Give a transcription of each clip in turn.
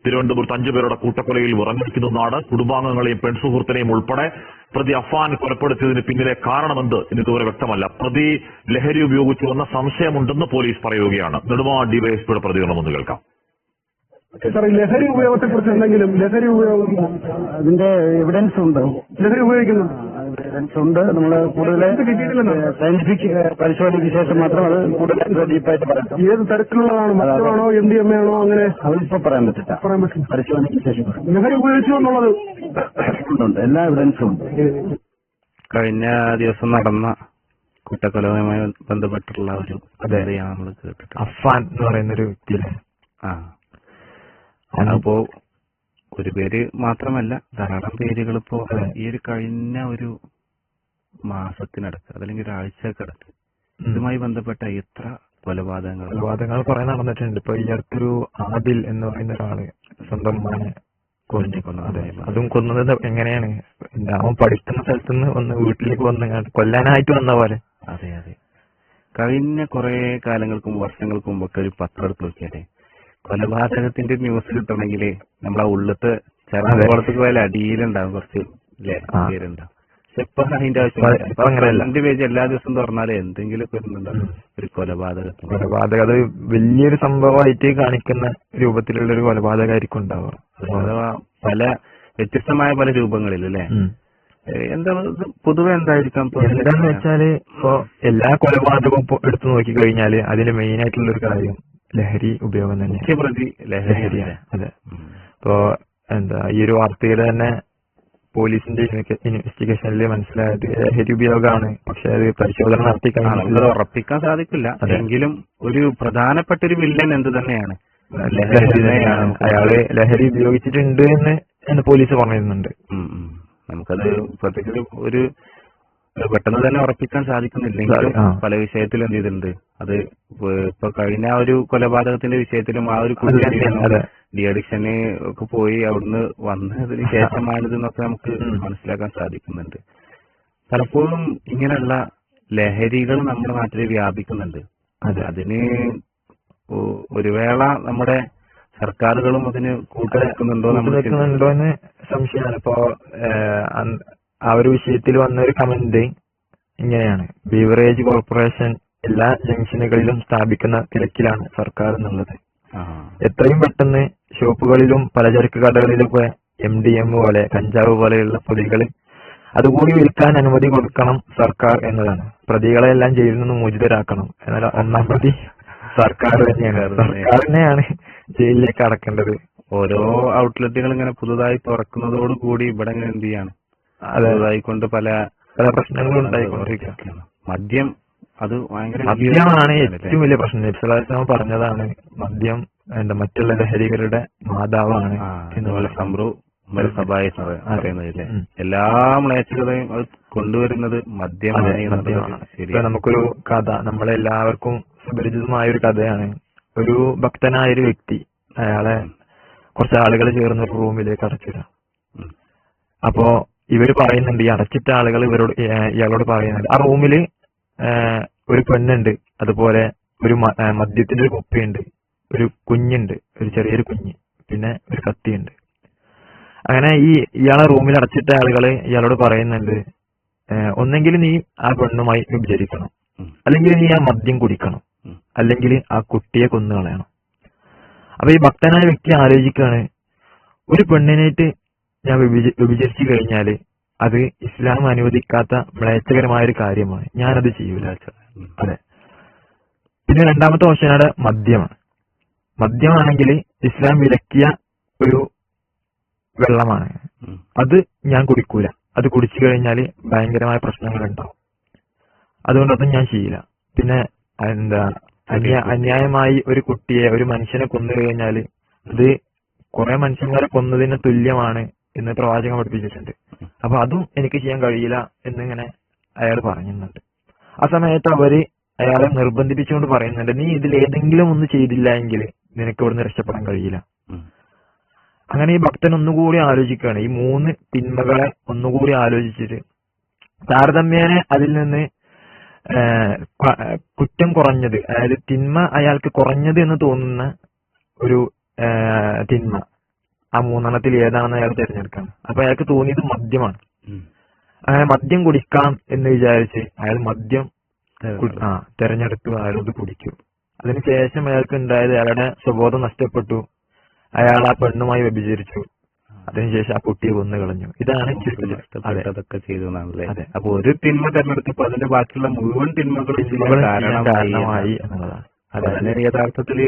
തിരുവനന്തപുരത്ത് 5 പേരുടെ കൂട്ടക്കൊലയിൽ വിറങ്ങിക്കുന്ന നാട്. കുടുംബാംഗങ്ങളെയും പെൺസുഹൃത്തിനെയും ഉൾപ്പെടെ പ്രതി അഫാൻ കൊലപ്പെടുത്തിയതിന് പിന്നിലെ കാരണമെന്ത് എന്നിതുവരെ വ്യക്തമല്ല. പ്രതി ലഹരി ഉപയോഗിച്ചുവെന്ന സംശയമുണ്ടെന്ന് പോലീസ് പറയുകയാണ്. നെടുമങ്ങാട് ഡിവൈഎസ്പിയുടെ പ്രതികരണം ഒന്ന് കേൾക്കാം. ലഹരി ഉപയോഗത്തെ കുറിച്ച് എന്തെങ്കിലും ലഹരി ഉപയോഗം അതിന്റെ എവിഡൻസ് ഉണ്ട്. ലഹരി ഉപയോഗിക്കുന്നു എവിഡൻസ് ഉണ്ട്. നമ്മൾ കൂടുതൽ സയന്റിഫിക് പരിശോധനയ്ക്ക് ശേഷം മാത്രം അത് കൂടുതൽ ഡീപ്പായിട്ട് പറയാം. ഏത് തരത്തിലുള്ളതാണ്? മറ്റോ MDMA ആണോ? അങ്ങനെ അതിപ്പോ പറയാൻ പറ്റില്ല. പരിശോധനയ്ക്ക് ശേഷം ലഹരി ഉപയോഗിച്ചു എന്നുള്ളത് ഉണ്ട്. എല്ലാ എവിഡൻസും ഉണ്ട്. കഴിഞ്ഞ ദിവസം നടന്ന കൂട്ടക്കൊലവുമായി ബന്ധപ്പെട്ടുള്ള ഒരു കഥയാണ് നമ്മൾ കേട്ടിട്ട്. അഫാൻ എന്ന് പറയുന്ന ഒരു വ്യക്തിയിലെ അപ്പോ ഒരു പേര് മാത്രമല്ല, ധാരാളം പേരുകൾ ഇപ്പോ ഈ ഒരു കഴിഞ്ഞ ഒരു മാസത്തിനടുത്ത് അതല്ലെങ്കിൽ ഒരാഴ്ചക്കടുത്ത് ഇതുമായി ബന്ധപ്പെട്ട എത്ര കൊലപാതകങ്ങൾ കുറെ നടന്നിട്ടുണ്ട്. ഇപ്പൊ ഈ അടുത്തൊരു ആദിൽ എന്ന് പറയുന്ന ഒരാള് സ്വന്തം മോനെ കൊന്നു. അതെ, അതും കൊന്നത് എങ്ങനെയാണ്? അവൻ പഠിക്കുന്ന സ്ഥലത്തുനിന്ന് ഒന്ന് വീട്ടിലേക്ക് വന്ന് കൊല്ലാനായിട്ട് വന്ന പോലെ. അതെ അതെ. കഴിഞ്ഞ കുറെ കാലങ്ങൾക്ക് മുമ്പ്, വർഷങ്ങൾക്ക് മുമ്പൊക്കെ ഒരു പത്രം എടുത്ത് നോക്കിയാലേ കൊലപാതകത്തിന്റെ ന്യൂസ് കിട്ടണമെങ്കിൽ നമ്മളെ ഉള്ളത്തെ ചെറുപ്പുറത്തേക്ക് പോയാൽ അടിയിലുണ്ടാവും കുറച്ച് പേരുണ്ടാവും. പക്ഷെ ഇപ്പൊ അതിന്റെ ആവശ്യം 2 പേജ് എല്ലാ ദിവസവും തുറന്നാലും എന്തെങ്കിലും ഒരു കൊലപാതകം അത് വലിയൊരു സംഭവമായിട്ട് കാണിക്കുന്ന രൂപത്തിലുള്ള ഒരു കൊലപാതകമായിരിക്കും ഉണ്ടാവുക. അഥവാ പല വ്യത്യസ്തമായ പല രൂപങ്ങളിൽ അല്ലേ? എന്താ പൊതുവെ എന്തായിരിക്കാം? എന്താന്ന് വെച്ചാല് ഇപ്പൊ എല്ലാ കൊലപാതകവും എടുത്തു നോക്കി കഴിഞ്ഞാല് അതിന് മെയിൻ ആയിട്ടുള്ള ഒരു കാര്യം ലഹരി ഉപയോഗം തന്നെ. മുഖ്യപ്രതി ലഹരിയാണ്. അതെ. ഇപ്പോ ഈ ഒരു വാർത്തയിൽ തന്നെ പോലീസിന്റെ ഇൻവെസ്റ്റിഗേഷനിൽ മനസ്സിലായത് ലഹരി ഉപയോഗമാണ്. പക്ഷെ അത് പരിശോധന നടത്തി കഴിഞ്ഞാൽ ഉറപ്പിക്കാൻ സാധിക്കില്ല. എങ്കിലും ഒരു പ്രധാനപ്പെട്ട ഒരു വില്ലൻ എന്ത് തന്നെയാണ്, ലഹരി തന്നെയാണ്. അയാള് ലഹരി ഉപയോഗിച്ചിട്ടുണ്ട് എന്ന് പോലീസ് പറഞ്ഞിരുന്നുണ്ട്. നമുക്കത് പ്രത്യേകിച്ച് ഒരു പെട്ടെന്ന് തന്നെ ഉറപ്പിക്കാൻ സാധിക്കുന്നില്ലെങ്കിൽ പല വിഷയത്തിലും എന്ത് ചെയ്തിട്ടുണ്ട്. അത് ഇപ്പൊ കഴിഞ്ഞ ഒരു കൊലപാതകത്തിന്റെ വിഷയത്തിലും ആ ഒരു ഡി അഡിക്ഷന് ഒക്കെ പോയി അവിടുന്ന് വന്നതിന് ശേഷമാണിതെന്നൊക്കെ നമുക്ക് മനസ്സിലാക്കാൻ സാധിക്കുന്നുണ്ട്. പലപ്പോഴും ഇങ്ങനെയുള്ള ലഹരികൾ നമ്മുടെ നാട്ടിൽ വ്യാപിക്കുന്നുണ്ട്. അതിന് ഒരു വേള നമ്മുടെ സർക്കാരുകളും അതിന് കൂട്ടുനിൽക്കുന്നുണ്ടോ എന്ന് സംശയമാണ്. ഇപ്പോ ആ ഒരു വിഷയത്തിൽ വന്ന ഒരു കമന്റ് ഇങ്ങനെയാണ്: ബീവറേജ് കോർപ്പറേഷൻ എല്ലാ ജംഗ്ഷനുകളിലും സ്ഥാപിക്കുന്ന തിരക്കിലാണ് സർക്കാർ എന്നുള്ളത്. എത്രയും പെട്ടെന്ന് ഷോപ്പുകളിലും പലചരക്ക് കടകളിലൊക്കെ MDM പോലെ കഞ്ചാവ് പോലെയുള്ള പൊടികൾ അതുകൂടി വിൽക്കാൻ അനുമതി കൊടുക്കണം സർക്കാർ എന്നതാണ്. പ്രതികളെല്ലാം ജയിലിൽ നിന്ന് മോചിതരാക്കണം. എന്നാൽ ഒന്നാം പ്രതി സർക്കാർ തന്നെയാണ് ജയിലിലേക്ക് അടക്കേണ്ടത്. ഓരോ ഔട്ട്ലെറ്റുകൾ ഇങ്ങനെ പുതുതായി തുറക്കുന്നതോടുകൂടി ഇവിടെ ഇങ്ങനെ എന്ത് ചെയ്യാണ്, അതുകൊണ്ട് പല പ്രശ്നങ്ങളും ഉണ്ടായിക്കൊണ്ടിരിക്കുകയാണ്. മദ്യം അത് മദ്യമാണ് ഏറ്റവും വലിയ പ്രശ്നം. നബ്സലാം പറഞ്ഞതാണ് മദ്യം മറ്റുള്ള ലഹരികളുടെ മാതാവാണ് എന്നുള്ള പറയുന്നതില്ലേ. എല്ലാ മ്ലേച്ഛതയും അത് കൊണ്ടുവരുന്നത് മദ്യമാണ്. നമുക്കൊരു കഥ നമ്മളെല്ലാവർക്കും സുപരിചിതമായ ഒരു കഥയാണ്. ഒരു ഭക്തനായൊരു വ്യക്തി അയാളെ കുറച്ച് ആളുകൾ ചേർന്ന് ഒരു റൂമിലേക്ക് അടച്ചിടാം. അപ്പോ ഇവര് പറയുന്നുണ്ട്, ഈ അടച്ചിട്ട ആളുകൾ ഇയാളോട് പറയുന്നുണ്ട്, ആ റൂമില് ഒരു പെണ്ണുണ്ട്, അതുപോലെ ഒരു മദ്യത്തിന്റെ ഒരു കുപ്പിയുണ്ട്, ഒരു കുഞ്ഞുണ്ട്, ഒരു ചെറിയൊരു കുഞ്ഞ്, പിന്നെ ഒരു കത്തിയുണ്ട്. അങ്ങനെ ഇയാളെ റൂമിൽ അടച്ചിട്ട ആളുകള് ഇയാളോട് പറയുന്നുണ്ട്, ഒന്നെങ്കിൽ നീ ആ പെണ്ണുമായി വിഭജിക്കണം, അല്ലെങ്കിൽ നീ ആ മദ്യം കുടിക്കണം, അല്ലെങ്കിൽ ആ കുട്ടിയെ കൊന്നുകളയണം. അപ്പൊ ഈ ഭക്തനായ വ്യക്തി ആലോചിക്കാണ്, ഒരു പെണ്ണിനായിട്ട് ഞാൻ വിഭജിച്ചു കഴിഞ്ഞാല് അത് ഇസ്ലാം അനുവദിക്കാത്ത മ്ലേച്ഛകരമായ ഒരു കാര്യമാണ്, ഞാനത് ചെയ്യൂല. അതെ. പിന്നെ രണ്ടാമത്തെ ഓപ്ഷനാണ് മദ്യമാണ്. മദ്യമാണെങ്കിൽ ഇസ്ലാം വിലക്കിയ ഒരു വെള്ളമാണ്, അത് ഞാൻ കുടിക്കൂല. അത് കുടിച്ചു കഴിഞ്ഞാൽ ഭയങ്കരമായ പ്രശ്നങ്ങൾ ഉണ്ടാവും, അതുകൊണ്ടൊന്നും ഞാൻ ചെയ്യില്ല. പിന്നെ അന്യായമായി ഒരു കുട്ടിയെ, ഒരു മനുഷ്യനെ കൊന്നു കഴിഞ്ഞാൽ അത് കുറെ മനുഷ്യന്മാരെ കൊന്നതിന് തുല്യമാണ് എന്ന് പ്രവാചകൻ പഠിപ്പിച്ചിട്ടുണ്ട്. അപ്പൊ അതും എനിക്ക് ചെയ്യാൻ കഴിയില്ല എന്നിങ്ങനെ അയാൾ പറയുന്നുണ്ട്. ആ സമയത്ത് അയാളെ നിർബന്ധിപ്പിച്ചുകൊണ്ട് പറയുന്നുണ്ട്, നീ ഇതിൽ ഏതെങ്കിലും ഒന്ന് ചെയ്തില്ല എങ്കിൽ നിനക്ക് ഇവിടുന്ന് രക്ഷപ്പെടാൻ കഴിയില്ല. അങ്ങനെ ഈ ഭക്തൻ ഒന്നുകൂടി ആലോചിക്കുകയാണ്, ഈ 3 തിന്മകളെ ഒന്നുകൂടി ആലോചിച്ചിട്ട് താരതമ്യേന അതിൽ നിന്ന് കുറ്റം കുറഞ്ഞത്, അതായത് തിന്മ അയാൾക്ക് കുറഞ്ഞത് എന്ന് തോന്നുന്ന ഒരു തിന്മ ആ 3 ഏതാണെന്ന് അയാൾ തിരഞ്ഞെടുക്കാണ്. അപ്പൊ അയാൾക്ക് തോന്നിയത് മദ്യമാണ്. അങ്ങനെ മദ്യം കുടിക്കാം എന്ന് വിചാരിച്ച് അയാൾ മദ്യം തെരഞ്ഞെടുത്തു, അയാളത് കുടിച്ചു. അതിനുശേഷം അയാൾക്ക് ഉണ്ടായത് അയാളുടെ സ്വബോധം നഷ്ടപ്പെട്ടു, അയാൾ ആ പെണ്ണുമായി വ്യഭിചരിച്ചു, അതിനുശേഷം ആ കുട്ടിയെ കൊന്നു കളഞ്ഞു. ഇതാണ് അതൊക്കെ ചെയ്തു. അതെ. അപ്പൊ ഒരു തിന്മ തെരഞ്ഞെടുത്തപ്പോ അതിന്റെ ബാക്കിയുള്ള മുഴുവൻ തിന്മകളും കാരണമായി എന്നുള്ളതാണ്. അതെ, യഥാർത്ഥത്തില്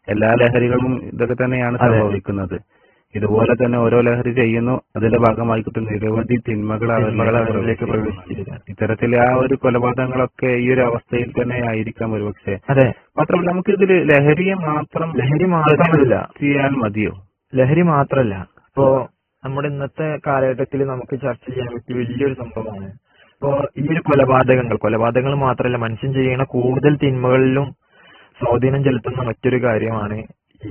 എല്ലാ ലഹരികളും ഇതൊക്കെ തന്നെയാണ് സംഭവിക്കുന്നത്. ഇതുപോലെ തന്നെ ഓരോ ലഹരി ചെയ്യുന്നു, അതിന്റെ ഭാഗമായി കിട്ടുന്ന നിരവധി തിന്മകൾ അവരിലേക്ക് പ്രവേശിച്ചിരിക്കുകയാണ്. ഇത്തരത്തിൽ ആ ഒരു കൊലപാതകങ്ങളൊക്കെ ഈ ഒരു അവസ്ഥയിൽ തന്നെ ആയിരിക്കാം ഒരുപക്ഷെ. അതെ. മാത്രമല്ല നമുക്ക് ഇതിൽ ലഹരി മാത്രമല്ല ചെയ്യാൻ മതിയോ? ലഹരി മാത്രല്ല, ഇപ്പോ നമ്മുടെ ഇന്നത്തെ കാലഘട്ടത്തിൽ നമുക്ക് ചർച്ച ചെയ്യാൻ പറ്റിയ വലിയൊരു സംഭവമാണ് ഇപ്പോ ഈ ഒരു കൊലപാതകങ്ങൾ മാത്രമല്ല, മനുഷ്യൻ ചെയ്യുന്ന കൂടുതൽ തിന്മകളിലും സ്വാധീനം ചെലുത്തുന്ന മറ്റൊരു കാര്യമാണ് ഈ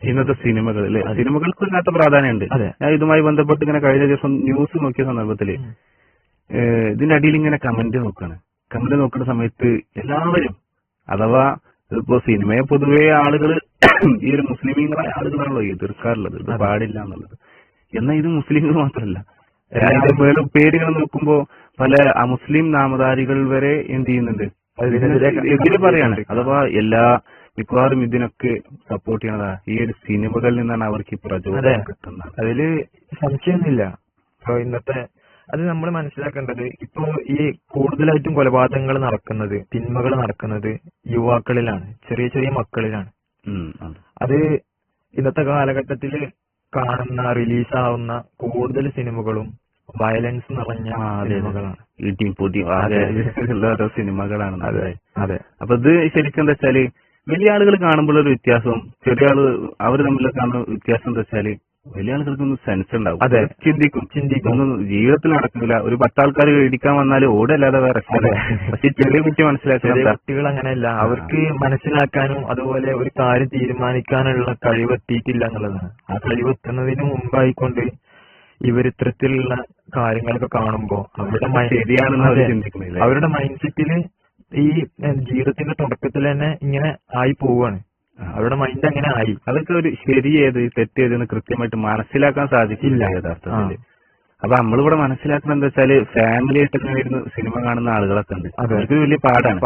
ഇന്നത്തെ സിനിമകൾ. സിനിമകൾക്ക് ഇല്ലാത്ത പ്രാധാന്യമുണ്ട്. ഞാൻ ഇതുമായി ബന്ധപ്പെട്ട് ഇങ്ങനെ കഴിഞ്ഞ ദിവസം ന്യൂസ് നോക്കിയ സന്ദർഭത്തില് ഇതിന്റെ അടിയിൽ ഇങ്ങനെ കമന്റ് നോക്കുന്ന സമയത്ത് എല്ലാവരും, അഥവാ ഇപ്പോ സിനിമയെ പൊതുവെ ആളുകൾ ഈ ഒരു മുസ്ലിമീങ്ങളായ ആളുകളാണല്ലോ എതിർക്കാറുള്ളത്, ഇത് പാടില്ല എന്നുള്ളത്. എന്നാൽ ഇത് മുസ്ലിങ്ങൾ മാത്രമല്ല, പേരുകൾ നോക്കുമ്പോ പല അമുസ്ലിം നാമധാരികൾ വരെ എന്ത് ചെയ്യുന്നുണ്ട്, എതിരെ പറയാണ്. അഥവാ മിക്കവാറും ഇതിനൊക്കെ സപ്പോർട്ട് ചെയ്യണതാ ഈ ഒരു സിനിമകളിൽ നിന്നാണ് അവർക്ക് പ്രചോദനം കിട്ടുന്നത്. അതില് സംശയമൊന്നുമില്ല. ഇപ്പൊ ഇന്നത്തെ അത് നമ്മൾ മനസ്സിലാക്കേണ്ടത്, ഇപ്പോ ഈ കൂടുതലായിട്ടും കൊലപാതകങ്ങൾ നടക്കുന്നത്, തിന്മകൾ നടക്കുന്നത് യുവാക്കളിലാണ്, ചെറിയ ചെറിയ മക്കളിലാണ്. അത് ഇന്നത്തെ കാലഘട്ടത്തിൽ കാണുന്ന റിലീസാവുന്ന കൂടുതൽ സിനിമകളും വയലൻസ് നിറഞ്ഞ സിനിമകളാണ്, ഓരോ സിനിമകളാണ്. അതെ. അപ്പൊ ഇത് ശരിക്കും എന്താ വെച്ചാല് വലിയ ആളുകൾ കാണുമ്പോഴൊരു വ്യത്യാസവും ചെറിയ ആള് അവർ തമ്മിൽ കാണുന്ന വ്യത്യാസം എന്താ വെച്ചാല് വലിയ ആളുകൾക്കൊന്നും സെൻസ് ഉണ്ടാവും. അതെ, ചിന്തിക്കും ഒന്നും ജീവിതത്തിൽ നടക്കില്ല. ഒരു 10 ആൾക്കാർ ഇടിക്കാൻ വന്നാൽ ഓടല്ലാതെ വേറെ. പക്ഷെ ചെറിയ കുട്ടി മനസ്സിലാക്കിയ കുട്ടികൾ അങ്ങനെയല്ല, അവർക്ക് മനസ്സിലാക്കാനും അതുപോലെ ഒരു കാര്യം തീരുമാനിക്കാനുള്ള കഴിവെത്തിയിട്ടില്ല എന്നുള്ളതാണ്. ആ കഴിവെത്തുന്നതിന് മുമ്പായിക്കൊണ്ട് ഇവർ ഇത്തരത്തിലുള്ള കാര്യങ്ങളൊക്കെ കാണുമ്പോ അവരുടെ മൈൻഡ് സെറ്റില് ഈ ജീവിതത്തിന്റെ തുടക്കത്തിൽ തന്നെ ഇങ്ങനെ ആയി പോവാണ്. അവരുടെ മൈൻഡ് അങ്ങനെ ആയി. അതൊക്കെ ഒരു ശരിയേത് തെറ്റേതെന്ന് കൃത്യമായിട്ട് മനസ്സിലാക്കാൻ സാധിക്കില്ല യഥാർത്ഥത്തിൽ. അപ്പൊ നമ്മളിവിടെ മനസ്സിലാക്കുന്നത് എന്താ വെച്ചാല് ഫാമിലി ആയിട്ടൊക്കെ വരുന്ന സിനിമ കാണുന്ന ആളുകളൊക്കെ ഉണ്ട്. അവർക്ക് വലിയ പാടാണ്.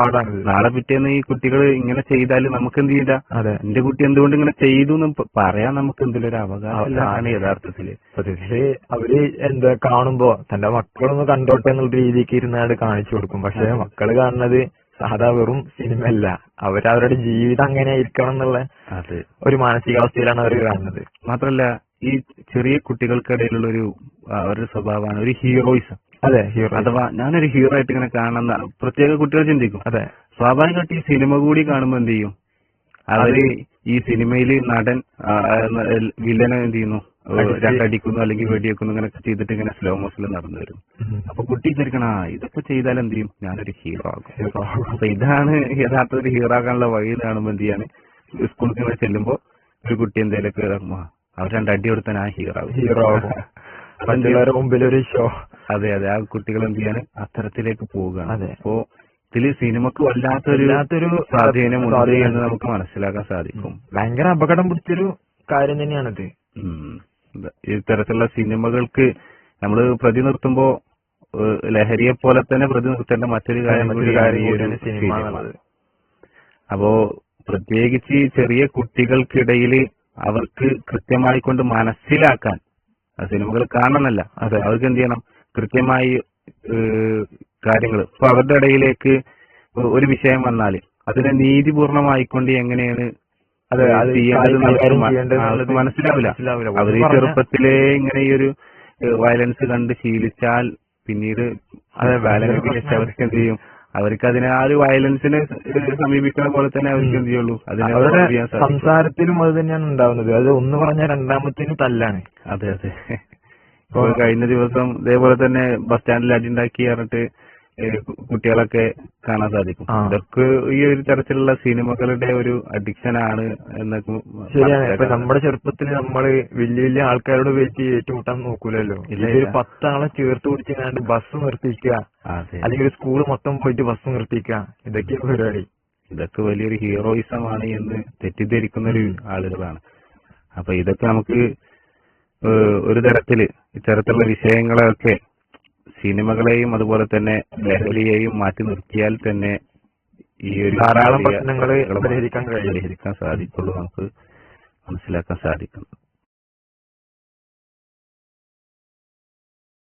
നാളെ പിറ്റേന്ന് ഈ കുട്ടികൾ ഇങ്ങനെ ചെയ്താൽ നമുക്ക് എന്ത് ചെയ്താ, എന്റെ കുട്ടി എന്തുകൊണ്ട് ഇങ്ങനെ ചെയ്തു എന്ന് പറയാൻ നമുക്ക് എന്തെങ്കിലും ഒരു അവകാശമാണ് യഥാർത്ഥത്തില്. പക്ഷേ അവര് എന്താ കാണുമ്പോ തന്റെ മക്കളൊന്ന് കണ്ടോട്ടെ എന്നുള്ള രീതിക്ക് ഇരുന്നാട് കാണിച്ചു കൊടുക്കും. പക്ഷെ മക്കള് കാണുന്നത് സാധാ വെറും സിനിമയല്ല, അവരവരുടെ ജീവിതം അങ്ങനെ ആയിരിക്കണം എന്നുള്ള ഒരു മാനസികാവസ്ഥയിലാണ് അവർ കാണുന്നത്. മാത്രല്ല ഈ ചെറിയ കുട്ടികൾക്കിടയിലുള്ള അവരുടെ സ്വഭാവമാണ് ഒരു ഹീറോയിസം. അതെ, അഥവാ ഞാനൊരു ഹീറോ ആയിട്ട് ഇങ്ങനെ കാണുന്ന പ്രത്യേക കുട്ടികൾ ചിന്തിക്കും. അതെ, സ്വാഭാവികമായിട്ട് ഈ സിനിമ കൂടി കാണുമ്പോ എന്ത് ചെയ്യും, അവര് ഈ സിനിമയില് നടൻ വില്ലനെ എന്ത് ചെയ്യുന്നു, രണ്ടടിക്കുന്നു അല്ലെങ്കിൽ വെടിവെക്കുന്നു, ഇങ്ങനെ ചെയ്തിട്ട് ഇങ്ങനെ സ്ലോ മോഷനിൽ നടന്നു വരും. അപ്പൊ കുട്ടി വിചാരിക്കണം ഇതൊക്കെ ചെയ്താൽ എന്ത് ചെയ്യും, ഞാനൊരു ഹീറോ ആകും. അപ്പൊ ഇതാണ് യഥാർത്ഥത്തിൽ ഹീറോ ആക്കാനുള്ള വഴി കാണുമ്പോ എന്ത് ചെയ്യാണ്, സ്കൂളിൽ ചെല്ലുമ്പോ ഒരു കുട്ടി എന്തെങ്കിലുമൊക്കെ അവർ 2 അടി കൊടുത്താൽ ആ ഹീറോ ആകും. മുമ്പിലൊരു ഷോ. അതെ, ആ കുട്ടികൾ എന്ത് ചെയ്യാൻ അത്തരത്തിലേക്ക് പോവുകയാണ്. അപ്പോ ഇതില് സിനിമക്ക് വല്ലാത്തൊരു സ്വാധീനമുണ്ട് എന്ന് നമുക്ക് മനസ്സിലാക്കാൻ സാധിക്കും. ഭയങ്കര അപകടം പിടിച്ചൊരു കാര്യം തന്നെയാണിത്. ഇത്തരത്തിലുള്ള സിനിമകൾക്ക് നമ്മൾ പ്രതി നിർത്തുമ്പോ ലഹരിയെ പോലെ തന്നെ പ്രതി നിർത്തേണ്ട മറ്റൊരു കാര്യം സിനിമ. അപ്പോ പ്രത്യേകിച്ച് ചെറിയ കുട്ടികൾക്കിടയിൽ അവർക്ക് കൃത്യമായി കൊണ്ട് മനസ്സിലാക്കാൻ സിനിമകൾ കാണണമെന്നല്ല, അവർക്ക് എന്ത് ചെയ്യണം, കൃത്യമായി കാര്യങ്ങൾ ഇപ്പൊ അവരുടെ ഇടയിലേക്ക് ഒരു വിഷയം വന്നാൽ അതിനെ നീതിപൂർണമായിക്കൊണ്ട് എങ്ങനെയാണ് മനസ്സിലാവില്ല. അവർ ഈ ചെറുപ്പത്തിലേ ഇങ്ങനെ ഈ ഒരു വയലൻസ് കണ്ട് ശീലിച്ചാൽ പിന്നീട് അവർക്ക് എന്ത് ചെയ്യും, അവർക്ക് അതിനെ ആ ഒരു വയലൻസിനെ സമീപിക്കുന്ന പോലെ തന്നെ അവർക്ക് എന്ത് ചെയ്യുള്ളൂ, അതിനെ സംസാരത്തിലും അത് തന്നെയാണ് ഉണ്ടാവുന്നത്. അത് ഒന്ന് പറഞ്ഞാൽ രണ്ടാമത്തേന് തല്ലാണ്. അതെ. ഇപ്പൊ കഴിഞ്ഞ ദിവസം ഇതേപോലെ തന്നെ ബസ് സ്റ്റാൻഡിൽ അടിയുണ്ടാക്കി പറഞ്ഞിട്ട് കുട്ടികളൊക്കെ കാണാൻ സാധിക്കും. ഇതൊക്കെ ഈ ഒരു തരത്തിലുള്ള സിനിമകളുടെ ഒരു അഡിക്ഷൻ ആണ് എന്നൊക്കെ. ശരിയാണ്. ഇപ്പൊ നമ്മുടെ ചെറുപ്പത്തിൽ നമ്മള് വലിയ ആൾക്കാരോട് വെച്ച് ഏറ്റുമുട്ടാൻ നോക്കൂലല്ലോ. ഒരു 10 ആളെ ചേർത്ത് പിടിച്ചാണ്ട് ബസ് നിർത്തിക്കുക, അല്ലെങ്കിൽ ഒരു സ്കൂൾ മൊത്തം പോയിട്ട് ബസ് നിർത്തിക്കുക, ഇതൊക്കെ പരിപാടി. ഇതൊക്കെ വലിയൊരു ഹീറോയിസമാണ് എന്ന് തെറ്റിദ്ധരിക്കുന്ന ഒരു ആളുകളാണ്. അപ്പൊ ഇതൊക്കെ നമുക്ക് ഒരു തരത്തില് ഇത്തരത്തിലുള്ള വിഷയങ്ങളെയൊക്കെ സിനിമകളെയും അതുപോലെ തന്നെ ലഹരിയെയും മാറ്റി നിർത്തിയാൽ തന്നെ ഈ ഒരു ധാരാളം പ്രശ്നങ്ങൾ പരിഹരിക്കാൻ സാധിക്കുള്ളൂ, നമുക്ക് മനസ്സിലാക്കാൻ സാധിക്കും.